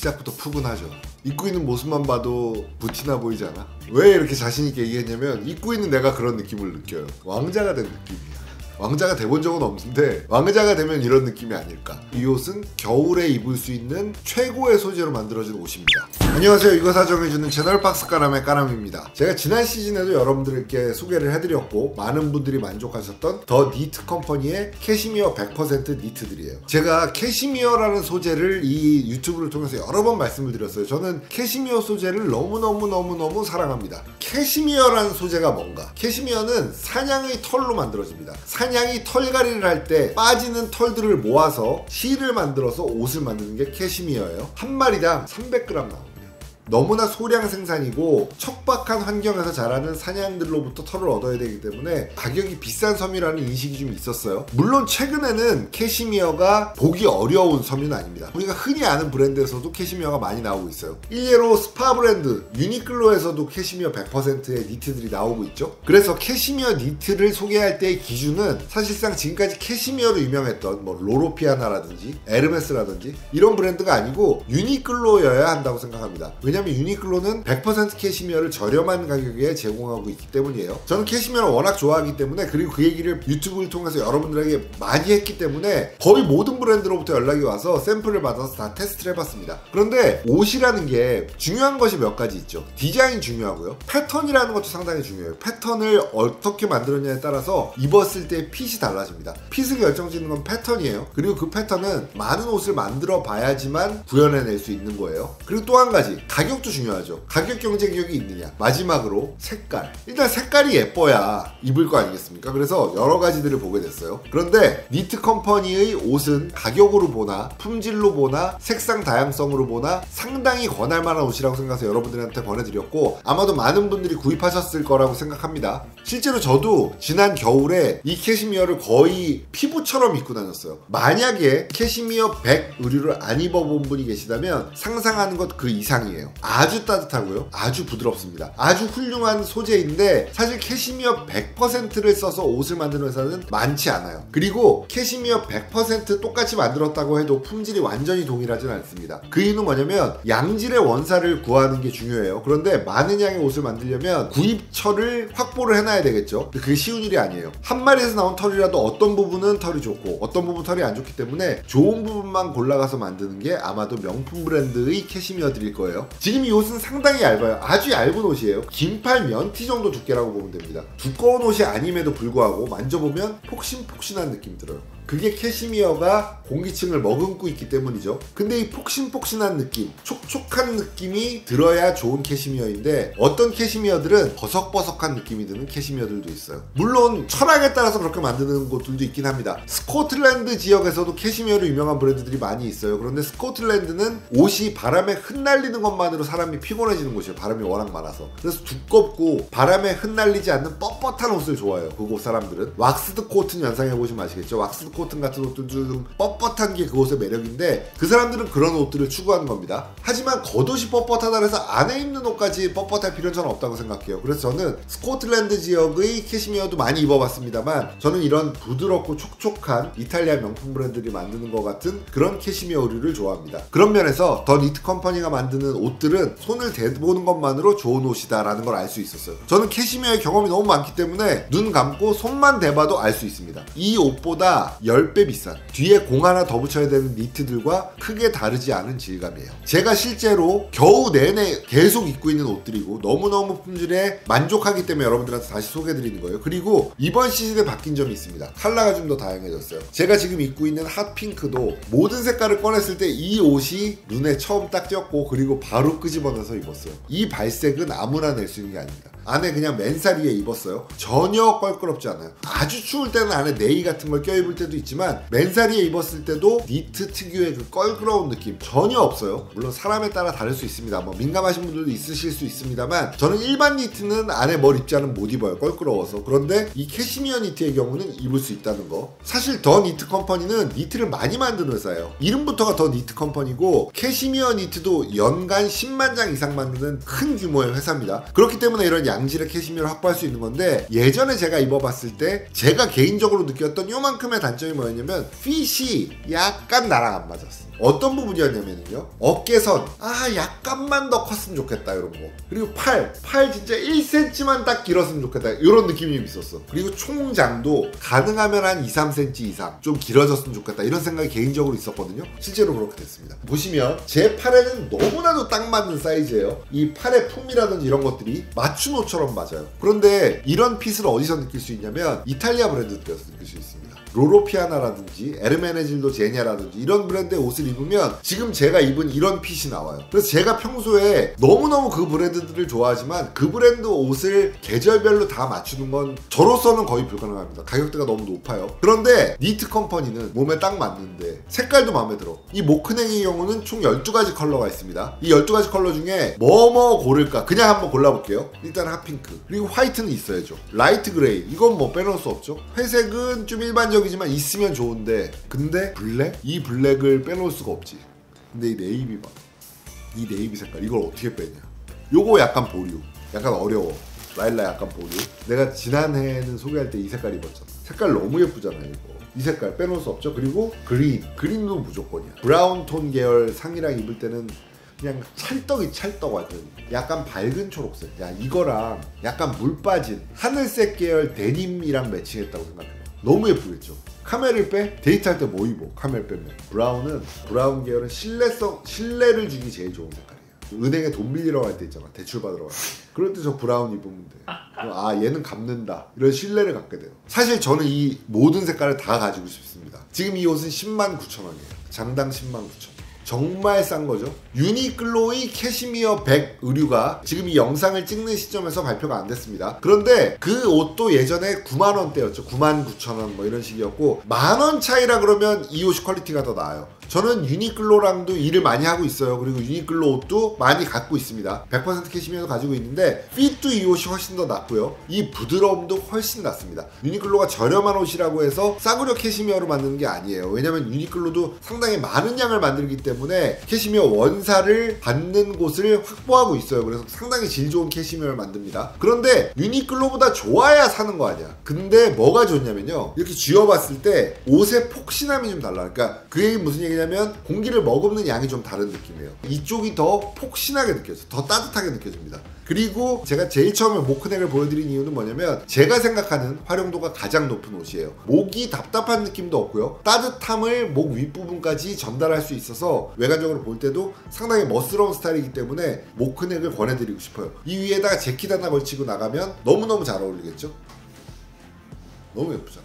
시작부터 푸근하죠. 입고 있는 모습만 봐도 부티나 보이지 않아? 왜 이렇게 자신있게 얘기했냐면 입고 있는 내가 그런 느낌을 느껴요. 왕자가 된 느낌이야. 왕자가 돼본 적은 없는데 왕자가 되면 이런 느낌이 아닐까. 이 옷은 겨울에 입을 수 있는 최고의 소재로 만들어진 옷입니다. 안녕하세요. 이것사 정해주는 채널 박스까남의 까남입니다. 제가 지난 시즌에도 여러분들께 소개를 해드렸고 많은 분들이 만족하셨던 더 니트 컴퍼니의 캐시미어 100% 니트들이에요. 제가 캐시미어라는 소재를 이 유튜브를 통해서 여러 번 말씀을 드렸어요. 저는 캐시미어 소재를 너무너무 사랑합니다. 캐시미어라는 소재가 뭔가? 캐시미어는 사냥의 털로 만들어집니다. 사냥이 털갈이를 할 때 빠지는 털들을 모아서 실을 만들어서 옷을 만드는 게 캐시미어예요. 한 마리당 300g 나옵니다. 너무나 소량 생산이고 척박한 환경에서 자라는 사냥들로부터 털을 얻어야 되기 때문에 가격이 비싼 섬유라는 인식이 좀 있었어요. 물론 최근에는 캐시미어가 보기 어려운 섬유는 아닙니다. 우리가 흔히 아는 브랜드에서도 캐시미어가 많이 나오고 있어요. 일례로 스파 브랜드 유니클로에서도 캐시미어 100%의 니트들이 나오고 있죠. 그래서 캐시미어 니트를 소개할 때의 기준은 사실상 지금까지 캐시미어로 유명했던 뭐 로로피아나라든지 에르메스라든지 이런 브랜드가 아니고 유니클로여야 한다고 생각합니다. 왜냐면 유니클로는 100% 캐시미어를 저렴한 가격에 제공하고 있기 때문이에요. 저는 캐시미어를 워낙 좋아하기 때문에, 그리고 그 얘기를 유튜브를 통해서 여러분들에게 많이 했기 때문에 거의 모든 브랜드로부터 연락이 와서 샘플을 받아서 다 테스트를 해봤습니다. 그런데 옷이라는 게 중요한 것이 몇 가지 있죠. 디자인 중요하고요. 패턴이라는 것도 상당히 중요해요. 패턴을 어떻게 만들었냐에 따라서 입었을 때 핏이 달라집니다. 핏을 결정짓는 건 패턴이에요. 그리고 그 패턴은 많은 옷을 만들어 봐야지만 구현해낼 수 있는 거예요. 그리고 또 한 가지, 가격도 중요하죠. 가격 경쟁력이 있느냐. 마지막으로 색깔. 일단 색깔이 예뻐야 입을 거 아니겠습니까? 그래서 여러 가지들을 보게 됐어요. 그런데 니트 컴퍼니의 옷은 가격으로 보나 품질로 보나 색상 다양성으로 보나 상당히 권할 만한 옷이라고 생각해서 여러분들한테 권해드렸고, 아마도 많은 분들이 구입하셨을 거라고 생각합니다. 실제로 저도 지난 겨울에 이 캐시미어를 거의 피부처럼 입고 다녔어요. 만약에 캐시미어 100 의류를 안 입어본 분이 계시다면 상상하는 것 그 이상이에요. 아주 따뜻하고요. 아주 부드럽습니다. 아주 훌륭한 소재인데 사실 캐시미어 100%를 써서 옷을 만드는 회사는 많지 않아요. 그리고 캐시미어 100% 똑같이 만들었다고 해도 품질이 완전히 동일하진 않습니다. 그 이유는 뭐냐면 양질의 원사를 구하는 게 중요해요. 그런데 많은 양의 옷을 만들려면 구입처를 확보를 해놔야 되겠죠. 그게 쉬운 일이 아니에요. 한 마리에서 나온 털이라도 어떤 부분은 털이 좋고 어떤 부분 털이 안 좋기 때문에 좋은 부분만 골라가서 만드는 게 아마도 명품 브랜드의 캐시미어들일 거예요. 지금 이 옷은 상당히 얇아요. 아주 얇은 옷이에요. 긴팔 면티 정도 두께라고 보면 됩니다. 두꺼운 옷이 아님에도 불구하고 만져보면 폭신폭신한 느낌이 들어요. 그게 캐시미어가 공기층을 머금고 있기 때문이죠. 근데 이 폭신폭신한 느낌, 촉촉한 느낌이 들어야 좋은 캐시미어인데 어떤 캐시미어들은 버석버석한 느낌이 드는 캐시미어들도 있어요. 물론 철학에 따라서 그렇게 만드는 곳들도 있긴 합니다. 스코틀랜드 지역에서도 캐시미어로 유명한 브랜드들이 많이 있어요. 그런데 스코틀랜드는 옷이 바람에 흩날리는 것만으로 사람이 피곤해지는 곳이에요. 바람이 워낙 많아서. 그래서 두껍고 바람에 흩날리지 않는 뻣뻣한 옷을 좋아해요. 그곳 사람들은. 왁스드 코튼 연상해보시면 아시겠죠. 왁스드 코튼 같은 옷도 좀 뻣뻣한 게 그곳의 매력인데 그 사람들은 그런 옷들을 추구하는 겁니다. 하지만 겉옷이 뻣뻣하다 해서 안에 입는 옷까지 뻣뻣할 필요는 저는 없다고 생각해요. 그래서 저는 스코틀랜드 지역의 캐시미어도 많이 입어봤습니다만 저는 이런 부드럽고 촉촉한 이탈리아 명품 브랜드들이 만드는 것 같은 그런 캐시미어 의류를 좋아합니다. 그런 면에서 더 니트 컴퍼니가 만드는 옷들은 손을 대보는 것만으로 좋은 옷이다 라는 걸 알 수 있었어요. 저는 캐시미어의 경험이 너무 많기 때문에 눈 감고 손만 대봐도 알 수 있습니다. 이 옷보다 10배 비싼, 뒤에 공 하나 더 붙여야 되는 니트들과 크게 다르지 않은 질감이에요. 제가 실제로 겨우 내내 계속 입고 있는 옷들이고 너무너무 품질에 만족하기 때문에 여러분들한테 다시 소개해드리는 거예요. 그리고 이번 시즌에 바뀐 점이 있습니다. 컬러가 좀 더 다양해졌어요. 제가 지금 입고 있는 핫핑크도 모든 색깔을 꺼냈을 때 이 옷이 눈에 처음 딱 띄었고 그리고 바로 끄집어내서 입었어요. 이 발색은 아무나 낼 수 있는 게 아닙니다. 안에 그냥 맨살 위에 입었어요. 전혀 껄끄럽지 않아요. 아주 추울 때는 안에 네이 같은 걸 껴입을 때도 있지만 맨살 위에 입었을 때도 니트 특유의 그 껄끄러운 느낌 전혀 없어요. 물론 사람에 따라 다를 수 있습니다. 뭐 민감하신 분들도 있으실 수 있습니다만 저는 일반 니트는 안에 뭘 입지 않으면 못 입어요. 껄끄러워서. 그런데 이 캐시미어 니트의 경우는 입을 수 있다는 거. 사실 더 니트 컴퍼니는 니트를 많이 만드는 회사예요. 이름부터가 더 니트 컴퍼니고 캐시미어 니트도 연간 10만 장 이상 만드는 큰 규모의 회사입니다. 그렇기 때문에 이런 양질의 캐시미어를 확보할 수 있는 건데, 예전에 제가 입어봤을 때 제가 개인적으로 느꼈던 요만큼의 단점이 뭐였냐면 핏이 약간 나랑 안 맞았어. 어떤 부분이었냐면요, 어깨선 약간만 더 컸으면 좋겠다 이런 거, 그리고 팔 진짜 1cm만 딱 길었으면 좋겠다 이런 느낌이 있었어. 그리고 총장도 가능하면 한 2-3cm 이상 좀 길어졌으면 좋겠다 이런 생각이 개인적으로 있었거든요. 실제로 그렇게 됐습니다. 보시면 제 팔에는 너무나도 딱 맞는 사이즈예요. 이 팔의 품이라든지 이런 것들이 맞춘 옷처럼 맞아요. 그런데 이런 핏을 어디서 느낄 수 있냐면 이탈리아 브랜드들에서 느낄 수 있습니다. 로로피아나라든지 에르메네질도 제니아라든지 이런 브랜드의 옷을 입으면 지금 제가 입은 이런 핏이 나와요. 그래서 제가 평소에 너무너무 그 브랜드들을 좋아하지만 그 브랜드 옷을 계절별로 다 맞추는 건 저로서는 거의 불가능합니다. 가격대가 너무 높아요. 그런데 니트 컴퍼니는 몸에 딱 맞는데 색깔도 마음에 들어. 이 모크넥의 경우는 총 12가지 컬러가 있습니다. 이 12가지 컬러 중에 뭐뭐 고를까 그냥 한번 골라볼게요. 일단 핫핑크, 그리고 화이트는 있어야죠. 라이트 그레이, 이건 뭐 빼놓을 수 없죠. 회색은 좀 일반적이지만 있으면 좋은데, 근데 블랙? 이 블랙을 빼놓을 수가 없지. 근데 이 네이비 봐. 이 네이비 색깔 이걸 어떻게 빼냐. 요거 약간 보류, 약간 어려워. 라일라 약간 보류. 내가 지난해에는 소개할 때 이 색깔 입었잖아. 색깔 너무 예쁘잖아요 이거. 이 색깔 빼놓을 수 없죠. 그리고 그린도 무조건이야. 브라운 톤 계열 상이랑 입을 때는 그냥 찰떡 같은 약간 밝은 초록색. 야, 이거랑 약간 물 빠진 하늘색 계열 데님이랑 매칭했다고 생각해. 너무 예쁘겠죠. 카멜을 빼? 데이트할 때 뭐 입어? 카멜 빼면. 브라운 계열은 신뢰를 주기 제일 좋은 색깔이에요. 은행에 돈 빌리러 갈 때 있잖아. 대출 받으러 갈 때. 그럴 때 저 브라운 입으면 돼. 얘는 갚는다. 이런 신뢰를 갖게 돼요. 사실 저는 이 모든 색깔을 다 가지고 싶습니다. 지금 이 옷은 109,000원이에요. 장당 109,000원. 정말 싼 거죠. 유니클로의 캐시미어 100 의류가 지금 이 영상을 찍는 시점에서 발표가 안 됐습니다. 그런데 그 옷도 예전에 90,000원대였죠. 99,000원 뭐 이런 식이었고, 10,000원 차이라 그러면 이 옷이 퀄리티가 더 나아요. 저는 유니클로랑도 일을 많이 하고 있어요. 그리고 유니클로 옷도 많이 갖고 있습니다. 100% 캐시미어도 가지고 있는데 핏도 이 옷이 훨씬 더 낫고요. 이 부드러움도 훨씬 낫습니다. 유니클로가 저렴한 옷이라고 해서 싸구려 캐시미어로 만드는 게 아니에요. 왜냐면 유니클로도 상당히 많은 양을 만들기 때문에 캐시미어 원사를 받는 곳을 확보하고 있어요. 그래서 상당히 질 좋은 캐시미어를 만듭니다. 그런데 유니클로보다 좋아야 사는 거 아니야. 근데 뭐가 좋냐면요, 이렇게 쥐어봤을 때 옷의 폭신함이 좀 달라. 그러니까 그 얘기 무슨 얘기냐면 공기를 머금는 양이 좀 다른 느낌이에요. 이쪽이 더 폭신하게 느껴져, 더 따뜻하게 느껴집니다. 그리고 제가 제일 처음에 모크넥을 보여드린 이유는 뭐냐면, 제가 생각하는 활용도가 가장 높은 옷이에요. 목이 답답한 느낌도 없고요, 따뜻함을 목 윗부분까지 전달할 수 있어서 외관적으로 볼 때도 상당히 멋스러운 스타일이기 때문에 모크넥을 권해드리고 싶어요. 이 위에다가 재킷 하나 걸치고 나가면 너무너무 잘 어울리겠죠? 너무 예쁘잖아.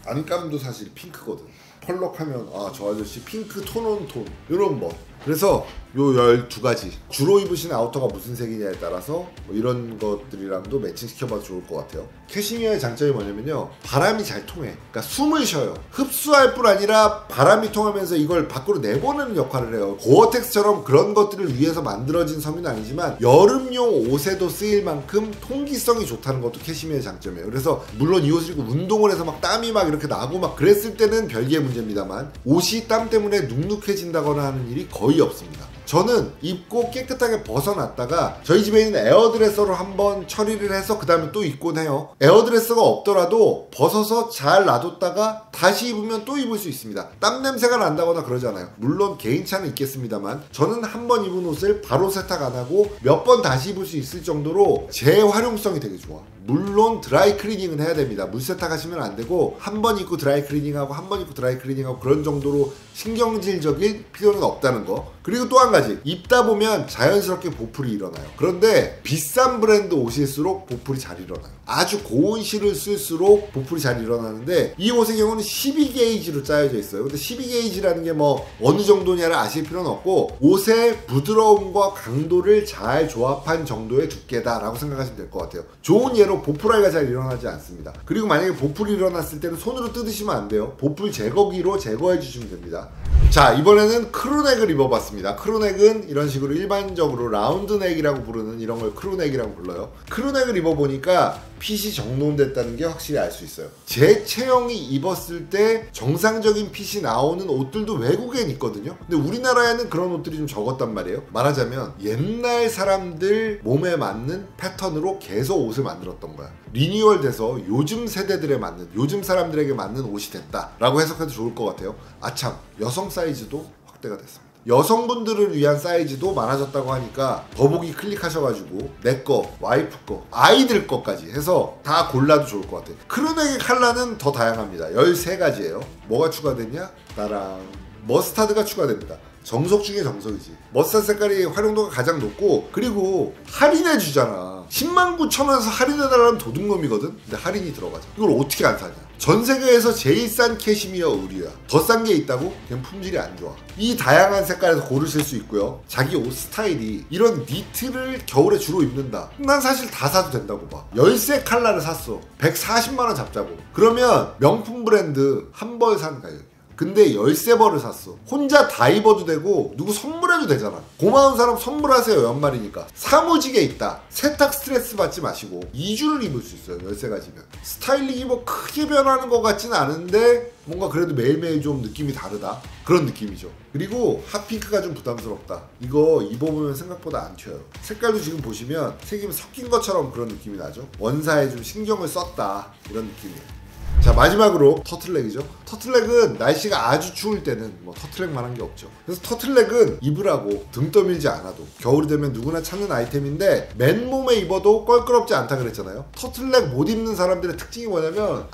안감도 사실 핑크거든. 펄럭하면 저 아저씨 핑크 톤온톤 이런 멋. 그래서 요 12가지 주로 입으시는 아우터가 무슨 색이냐에 따라서 뭐 이런 것들이랑도 매칭시켜봐도 좋을 것 같아요. 캐시미어의 장점이 뭐냐면요, 바람이 잘 통해. 그러니까 숨을 쉬어요. 흡수할 뿐 아니라 바람이 통하면서 이걸 밖으로 내보내는 역할을 해요. 고어텍스처럼 그런 것들을 위해서 만들어진 섬유는 아니지만 여름용 옷에도 쓰일 만큼 통기성이 좋다는 것도 캐시미어의 장점이에요. 그래서 물론 이 옷을 입고 운동을 해서 막 땀이 막 이렇게 나고 막 그랬을 때는 별개의 문제입니다만, 옷이 땀 때문에 눅눅해진다거나 하는 일이 거의 없습니다. 저는 입고 깨끗하게 벗어놨다가 저희 집에 있는 에어드레서로 한번 처리를 해서 그 다음에 또 입곤 해요. 에어드레서가 없더라도 벗어서 잘 놔뒀다가 다시 입으면 또 입을 수 있습니다. 땀 냄새가 난다거나 그러지 않아요. 물론 개인차는 있겠습니다만 저는 한 번 입은 옷을 바로 세탁 안 하고 몇 번 다시 입을 수 있을 정도로 재활용성이 되게 좋아. 물론 드라이 클리닝은 해야 됩니다. 물 세탁하시면 안 되고 한 번 입고 드라이 클리닝하고 한 번 입고 드라이 클리닝하고 그런 정도로 신경질적인 필요는 없다는 거. 그리고 또 한 가지, 입다 보면 자연스럽게 보풀이 일어나요. 그런데 비싼 브랜드 옷일수록 보풀이 잘 일어나요. 아주 고운 실을 쓸수록 보풀이 잘 일어나는데 이 옷의 경우는 12게이지로 짜여져 있어요. 근데 12게이지라는 게 뭐 어느 정도냐를 아실 필요는 없고 옷의 부드러움과 강도를 잘 조합한 정도의 두께다라고 생각하시면 될 것 같아요. 좋은 예로 반대로 보풀알가 잘 일어나지 않습니다. 그리고 만약에 보풀이 일어났을 때는 손으로 뜯으시면 안 돼요. 보풀 제거기로 제거해 주시면 됩니다. 자, 이번에는 크루넥을 입어봤습니다. 크루넥은 이런 식으로 일반적으로 라운드넥이라고 부르는 이런 걸 크루넥이라고 불러요. 크루넥을 입어보니까 핏이 정돈됐다는 게 확실히 알 수 있어요. 제 체형이 입었을 때 정상적인 핏이 나오는 옷들도 외국엔 있거든요. 근데 우리나라에는 그런 옷들이 좀 적었단 말이에요. 말하자면 옛날 사람들 몸에 맞는 패턴으로 계속 옷을 만들었던 거야. 리뉴얼 돼서 요즘 세대들에 맞는, 요즘 사람들에게 맞는 옷이 됐다라고 해석해도 좋을 것 같아요. 아참, 여성 사이즈도 확대가 됐습니다. 여성분들을 위한 사이즈도 많아졌다고 하니까 더보기 클릭하셔가지고 내 거, 와이프 거, 아이들 거까지 해서 다 골라도 좋을 것 같아요. 크루넥의 컬러는 더 다양합니다. 13가지예요. 뭐가 추가됐냐? 따랑 머스타드가 추가됩니다. 정석 중에 정석이지. 머스타드 색깔이 활용도가 가장 높고, 그리고 할인해 주잖아. 109,000원에서 할인해달라는 도둑놈이거든. 근데 할인이 들어가죠. 이걸 어떻게 안 사냐. 전 세계에서 제일 싼 캐시미어 의류야. 더 싼 게 있다고? 그냥 품질이 안 좋아. 이 다양한 색깔에서 고르실 수 있고요. 자기 옷 스타일이 이런 니트를 겨울에 주로 입는다. 난 사실 다 사도 된다고 봐. 13 컬러를 샀어. 140만원 잡자고. 그러면 명품 브랜드 한 벌 산 가격이야. 근데 13벌을 샀어. 혼자 다 입어도 되고 누구 선물해도 되잖아. 고마운 사람 선물하세요. 연말이니까. 사무직에 있다. 세탁 스트레스 받지 마시고 2주를 입을 수 있어요. 13가지면. 스타일링이 뭐 크게 변하는 것 같지는 않은데 뭔가 그래도 매일매일 좀 느낌이 다르다. 그런 느낌이죠. 그리고 핫핑크가 좀 부담스럽다. 이거 입어보면 생각보다 안 튀어요. 색깔도 지금 보시면 색이 섞인 것처럼 그런 느낌이 나죠. 원사에 좀 신경을 썼다. 이런 느낌이에요. 자, 마지막으로 터틀넥이죠. 터틀넥은 날씨가 아주 추울 때는 뭐 터틀넥만 한 게 없죠. 그래서 터틀넥은 입으라고 등 떠밀지 않아도 겨울이 되면 누구나 찾는 아이템인데 맨몸에 입어도 껄끄럽지 않다 그랬잖아요. 터틀넥 못 입는 사람들의 특징이 뭐냐면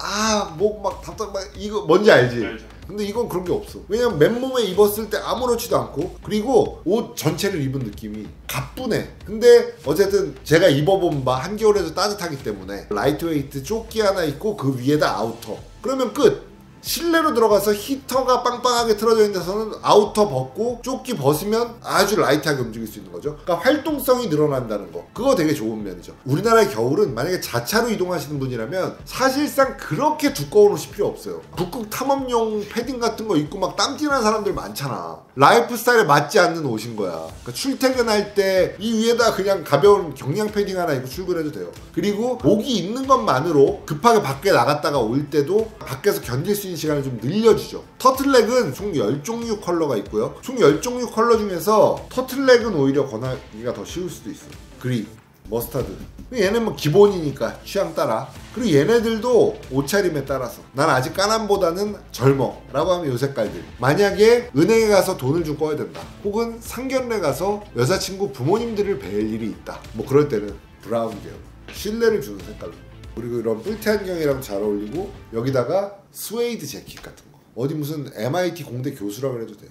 목 막 답답 막 이거 뭔지 알지? 근데 이건 그런 게 없어. 왜냐면 맨몸에 입었을 때 아무렇지도 않고, 그리고 옷 전체를 입은 느낌이 가뿐해. 근데 어쨌든 제가 입어본 바 한겨울에도 따뜻하기 때문에 라이트웨이트 조끼 하나 입고 그 위에다 아우터, 그러면 끝. 실내로 들어가서 히터가 빵빵하게 틀어져 있는 데서는 아우터 벗고 조끼 벗으면 아주 라이트하게 움직일 수 있는 거죠. 그러니까 활동성이 늘어난다는 거, 그거 되게 좋은 면이죠. 우리나라의 겨울은 만약에 자차로 이동하시는 분이라면 사실상 그렇게 두꺼운 옷이 필요 없어요. 북극 탐험용 패딩 같은 거 입고 막 땀띠나는 사람들 많잖아. 라이프 스타일에 맞지 않는 옷인 거야. 그러니까 출퇴근할 때 이 위에다 그냥 가벼운 경량 패딩 하나 입고 출근해도 돼요. 그리고 목이 있는 것만으로 급하게 밖에 나갔다가 올 때도 밖에서 견딜 수 있는 시간을 좀 늘려주죠. 터틀넥은 총 10종류 컬러가 있고요. 총 10종류 컬러 중에서 터틀넥은 오히려 권하기가 더 쉬울 수도 있어. 그린, 머스타드. 얘는 뭐 기본이니까 취향 따라. 그리고 얘네들도 옷차림에 따라서 난 아직 까남보다는 젊어 라고 하면 요 색깔들. 만약에 은행에 가서 돈을 좀 꺼야 된다, 혹은 상견례 가서 여자친구 부모님들을 뵐 일이 있다, 뭐 그럴 때는 브라운 계열, 신뢰를 주는 색깔로. 그리고 이런 뿔테 안경이랑 잘 어울리고 여기다가 스웨이드 재킷 같은 거, 어디 무슨 MIT 공대 교수라 그래도 돼.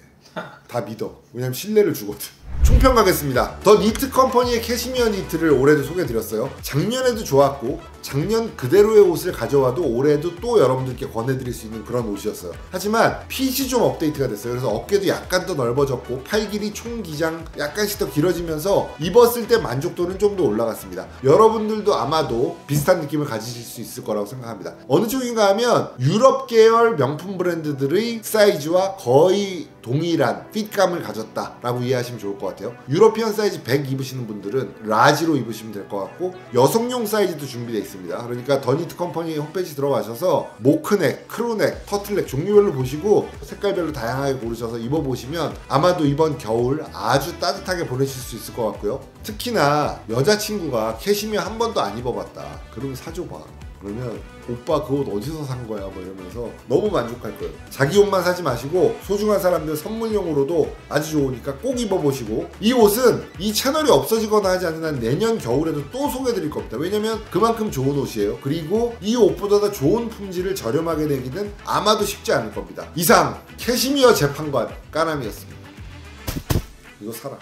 다 믿어. 왜냐면 신뢰를 주거든. 총평 가겠습니다. 더 니트 컴퍼니의 캐시미어 니트를 올해도 소개해드렸어요. 작년에도 좋았고 작년 그대로의 옷을 가져와도 올해도 또 여러분들께 권해드릴 수 있는 그런 옷이었어요. 하지만 핏이 좀 업데이트가 됐어요. 그래서 어깨도 약간 더 넓어졌고 팔 길이 총 기장 약간씩 더 길어지면서 입었을 때 만족도는 좀 더 올라갔습니다. 여러분들도 아마도 비슷한 느낌을 가지실 수 있을 거라고 생각합니다. 어느 쪽인가 하면 유럽 계열 명품 브랜드들의 사이즈와 거의 동일한 핏감을 가졌다라고 이해하시면 좋을 것 같아요. 유러피언 사이즈 100 입으시는 분들은 라지로 입으시면 될 것 같고, 여성용 사이즈도 준비되어 있습니다. 그러니까 더 니트 컴퍼니 홈페이지 들어가셔서 모크넥, 크루넥, 터틀넥 종류별로 보시고 색깔별로 다양하게 고르셔서 입어보시면 아마도 이번 겨울 아주 따뜻하게 보내실 수 있을 것 같고요. 특히나 여자친구가 캐시미어 한 번도 안 입어봤다, 그러면 사줘봐. 그러면 오빠 그 옷 어디서 산 거야? 뭐 이러면서 너무 만족할 거예요. 자기 옷만 사지 마시고 소중한 사람들 선물용으로도 아주 좋으니까 꼭 입어보시고, 이 옷은 이 채널이 없어지거나 하지 않는 한 내년 겨울에도 또 소개해드릴 겁니다. 왜냐면 그만큼 좋은 옷이에요. 그리고 이 옷보다 더 좋은 품질을 저렴하게 내기는 아마도 쉽지 않을 겁니다. 이상 캐시미어 재판관 까남이었습니다. 이거 사라.